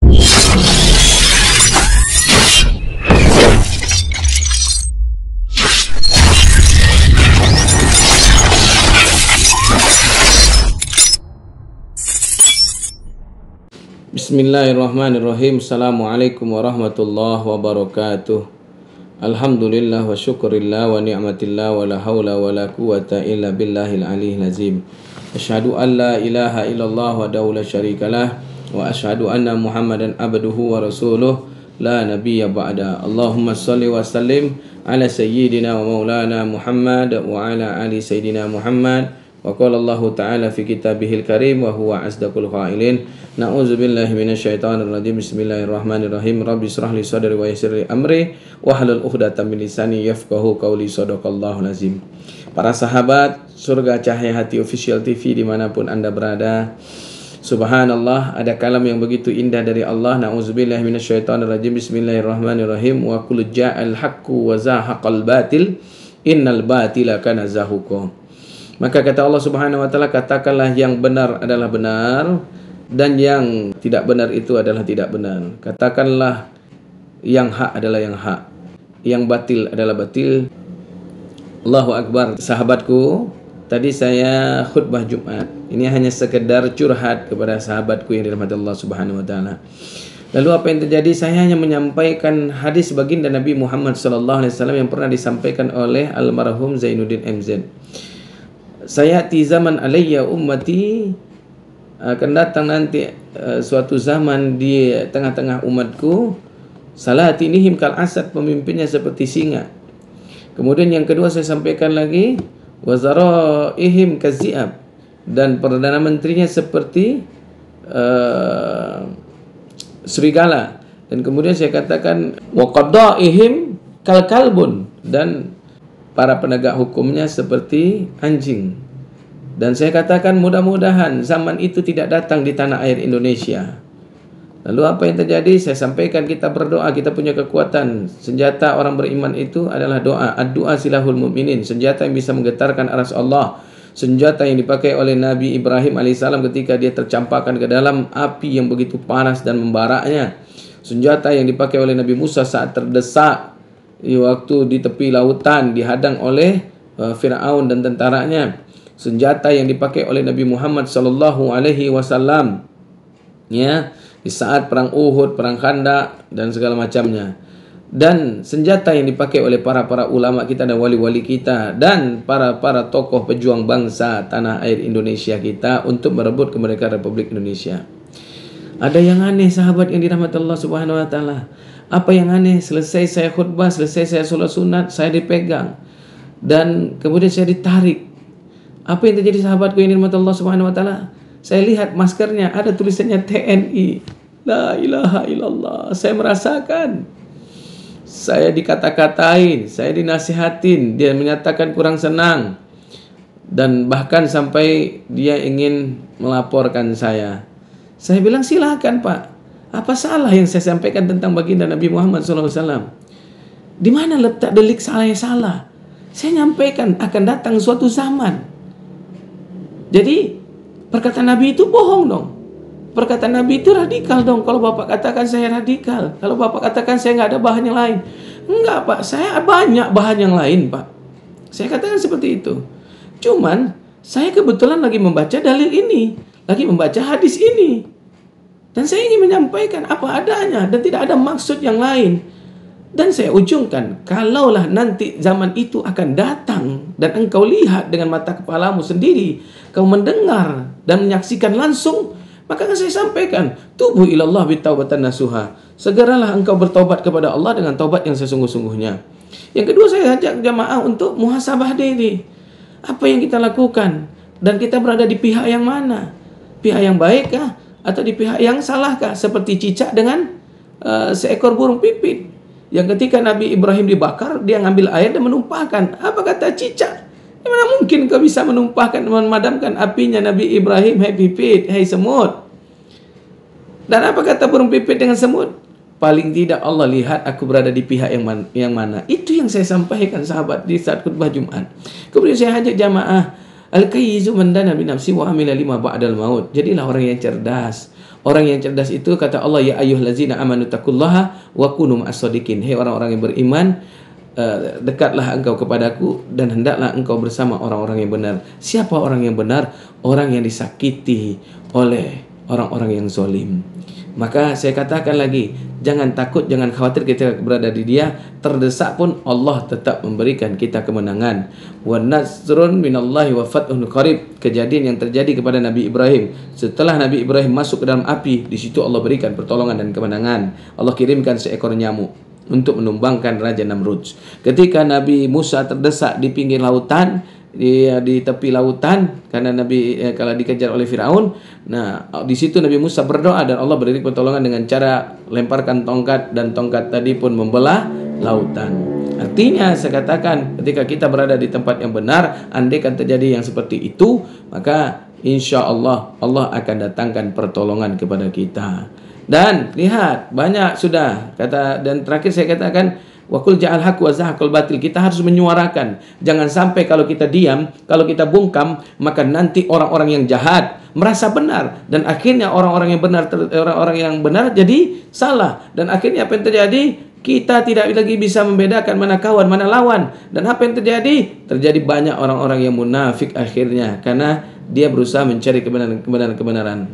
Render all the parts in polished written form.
Bismillahirrahmanirrahim. Assalamualaikum warahmatullahi wabarakatuh. Alhamdulillah wa syukurillah wa ni'matillah wa la hawla wa la quwata illa billahil aliyyil azim. Asyhadu an la ilaha illallah wahdahu la syarikalah wa asyhadu anna Muhammadan abduhu wa rasuluh la nabiyya ba'da. Allahumma shalli wa sallim ala sayyidina wa maulana Muhammad wa ala ali sayyidina Muhammad. Wa qala Allah ta'ala fi kitabihil karim wa huwa asdaqul qailin. Na'udzubillahi minasyaitonir rajim. Bismillahirrahmanirrahim. Rabbi shrah li sadri wa yassir li amri wahlul 'uqdatam min lisani yafqahu qawli. Shadaqallahul azim. Para sahabat Surga Cahaya Hati Official TV dimanapun Anda berada, subhanallah, ada kalam yang begitu indah dari Allah. Na'udzubillahi minasyaitonir rajim. Bismillahirrahmanirrahim. Wa qul ja'al haqqu wa zahaqal batil innal batila kana zahuqa. Maka kata Allah Subhanahu wa taala, katakanlah yang benar adalah benar dan yang tidak benar itu adalah tidak benar. Katakanlah yang hak adalah yang hak, yang batil adalah batil. Allahu Akbar. Sahabatku, tadi saya khutbah Jumat. Ini hanya sekedar curhat kepada sahabatku yang dirahmati Allah Subhanahu wa taala. Lalu apa yang terjadi? Saya hanya menyampaikan hadis baginda Nabi Muhammad sallallahu alaihi wasallam yang pernah disampaikan oleh almarhum Zainuddin MZ. Sayati zaman alayya ummati, akan datang nanti suatu zaman di tengah-tengah umatku, salatinihim kal asad, pemimpinnya seperti singa. Kemudian yang kedua saya sampaikan lagi, wazaraihim kaziab, dan perdana menterinya seperti serigala. Dan kemudian saya katakan waqadaihim kal kalbun, dan para penegak hukumnya seperti anjing. Dan saya katakan mudah-mudahan zaman itu tidak datang di tanah air Indonesia. Lalu apa yang terjadi? Saya sampaikan kita berdoa, kita punya kekuatan. Senjata orang beriman itu adalah doa. Ad-du'a silahul mu'minin, senjata yang bisa menggetarkan arsy Allah. Senjata yang dipakai oleh Nabi Ibrahim alaihissalam ketika dia tercampakkan ke dalam api yang begitu panas dan membaraknya. Senjata yang dipakai oleh Nabi Musa saat terdesak waktu di tepi lautan dihadang oleh Fir'aun dan tentaranya. Senjata yang dipakai oleh Nabi Muhammad sallallahu alaihi wasallam ya, di saat perang Uhud, perang Khandaq dan segala macamnya. Dan senjata yang dipakai oleh para ulama kita dan wali-wali kita dan para tokoh pejuang bangsa tanah air Indonesia kita untuk merebut kemerdekaan Republik Indonesia. Ada yang aneh sahabat yang dirahmati Allah Subhanahu wa taala. Apa yang aneh? Selesai saya khutbah, selesai saya sholat sunat, saya dipegang dan kemudian saya ditarik. Apa yang terjadi sahabatku yang dirahmati Allah Subhanahu wa taala? Saya lihat maskernya ada tulisannya TNI. La ilaha illallah. Saya merasakan, saya dikata-katain, saya dinasihatin, dia menyatakan kurang senang, dan bahkan sampai dia ingin melaporkan saya. Saya bilang silakan Pak. Apa salah yang saya sampaikan tentang baginda Nabi Muhammad SAW? Di mana letak delik saya salah? Saya nyampaikan akan datang suatu zaman. Jadi perkataan Nabi itu bohong dong. Perkataan Nabi itu radikal dong. Kalau Bapak katakan saya radikal, kalau Bapak katakan saya nggak ada bahan yang lain. Enggak Pak, saya banyak bahan yang lain Pak. Saya katakan seperti itu. Cuman saya kebetulan lagi membaca dalil ini, lagi membaca hadis ini. Dan saya ingin menyampaikan apa adanya dan tidak ada maksud yang lain. Dan saya ujungkan, kalaulah nanti zaman itu akan datang dan engkau lihat dengan mata kepalamu sendiri, kau mendengar dan menyaksikan langsung, maka akan saya sampaikan, tubu ilallah bitaubatan nasuha. Segeralah engkau bertobat kepada Allah dengan taubat yang sesungguh-sungguhnya. Yang kedua, saya ajak jamaah untuk muhasabah diri. Apa yang kita lakukan dan kita berada di pihak yang mana? Pihak yang baikkah? Atau di pihak yang salahkah? Seperti cicak dengan seekor burung pipit, yang ketika Nabi Ibrahim dibakar, dia ngambil air dan menumpahkan. Apa kata cicak? Mana mungkin kau bisa menumpahkan, memadamkan apinya Nabi Ibrahim? Hai pipit, hai semut. Dan apa kata burung pipit dengan semut? Paling tidak Allah lihat aku berada di pihak yang mana. Itu yang saya sampaikan sahabat di saat khutbah Jumat. Kemudian saya ajak jamaah, al-kayyizu man dana bi nafsi wa amila lima ba'dal maut. Jadilah orang yang cerdas, Orang yang cerdas itu kata Allah, ya ayyuhallazina amanu taqullaha wa kunu ma'as-shadiqin. Hei orang-orang yang beriman, dekatlah engkau kepadaku dan hendaklah engkau bersama orang-orang yang benar. Siapa orang yang benar? Orang yang disakiti oleh orang-orang yang zalim. Maka saya katakan lagi, jangan takut, jangan khawatir kita berada di dia. Terdesak pun Allah tetap memberikan kita kemenangan. Wa nasrun minallahi wa fathun qarib. Kejadian yang terjadi kepada Nabi Ibrahim setelah Nabi Ibrahim masuk ke dalam api, di situ Allah berikan pertolongan dan kemenangan. Allah kirimkan seekor nyamuk untuk menumbangkan Raja Namrud. Ketika Nabi Musa terdesak di pinggir lautan, di tepi lautan karena Nabi kalau dikejar oleh Firaun. Nah, di situ Nabi Musa berdoa dan Allah beri pertolongan dengan cara lemparkan tongkat, dan tongkat tadi pun membelah lautan. Artinya saya katakan, ketika kita berada di tempat yang benar, andaikan terjadi yang seperti itu, maka insya Allah Allah akan datangkan pertolongan kepada kita. Dan lihat, banyak sudah kata, dan terakhir saya katakan, wa qul ja'al haqq wa zahaqal batil. Kita harus menyuarakan. Jangan sampai kalau kita diam, kalau kita bungkam, maka nanti orang-orang yang jahat merasa benar, dan akhirnya orang-orang yang benar jadi salah, dan akhirnya apa yang terjadi? Kita tidak lagi bisa membedakan mana kawan, mana lawan. Dan apa yang terjadi? Terjadi banyak orang-orang yang munafik akhirnya, karena dia berusaha mencari kebenaran.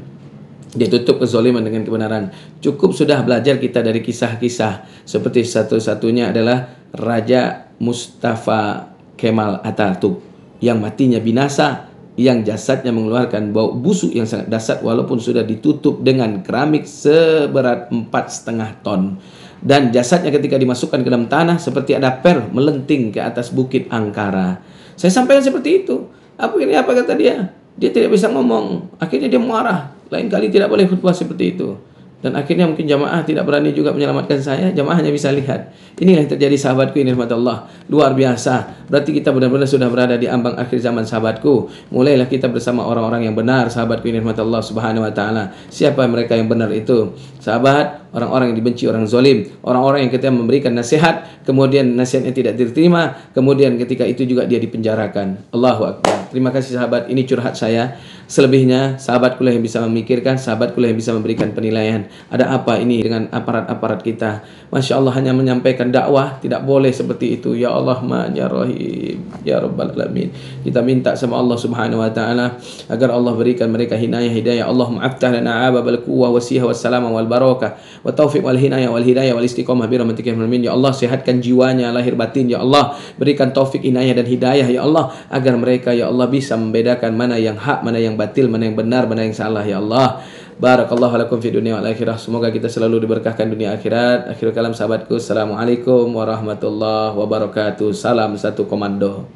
Dia tutup kezaliman dengan kebenaran. Cukup sudah belajar kita dari kisah-kisah. Seperti satu-satunya adalah Raja Mustafa Kemal Atatürk, yang matinya binasa, yang jasadnya mengeluarkan bau busuk yang sangat dahsyat walaupun sudah ditutup dengan keramik seberat 4,5 ton. Dan jasadnya ketika dimasukkan ke dalam tanah seperti ada per melenting ke atas bukit Angkara. Saya sampaikan seperti itu. Apa kata dia? Dia tidak bisa ngomong. Akhirnya dia marah. Lain kali tidak boleh khutbah seperti itu. Dan akhirnya mungkin jamaah tidak berani juga menyelamatkan saya. Jamaah hanya bisa lihat. Inilah yang terjadi sahabatku ini, rahmat Allah. Luar biasa. Berarti kita benar-benar sudah berada di ambang akhir zaman, sahabatku. Mulailah kita bersama orang-orang yang benar, sahabatku ini, rahmat Allah subhanahu wa ta'ala. Siapa mereka yang benar itu? Sahabat, orang-orang yang dibenci orang zalim. Orang-orang yang ketika memberikan nasihat, kemudian nasihatnya tidak diterima, kemudian ketika itu juga dia dipenjarakan. Allahu Akbar. Terima kasih sahabat, ini curhat saya. Selebihnya sahabatkulah yang bisa memikirkan, sahabatkulah yang bisa memberikan penilaian. Ada apa ini dengan aparat-aparat kita? Masya Allah, hanya menyampaikan dakwah, tidak boleh seperti itu. Ya Allah, ya Rahim, ya Rabbal Alamin. Kita minta sama Allah subhanahu wa ta'ala agar Allah berikan mereka hidayah. Allahumma aftah lana ababal quwwah wasiha wassalama wal barakah wa taufiq wal hidayah wal istiqamah bi rahmatika ya arhamar. Ya Allah, sehatkan jiwanya, lahir batin. Ya Allah, berikan taufik, inayah dan hidayah. Ya Allah, agar mereka ya Allah bisa membedakan mana yang hak, mana yang batil, mana yang benar, mana yang salah. Ya Allah, barakallahu lakum fi dunia wal akhirah. Semoga kita selalu diberkahkan dunia akhirat. Akhirul kalam sahabatku, assalamualaikum warahmatullahi wabarakatuh. Salam satu komando.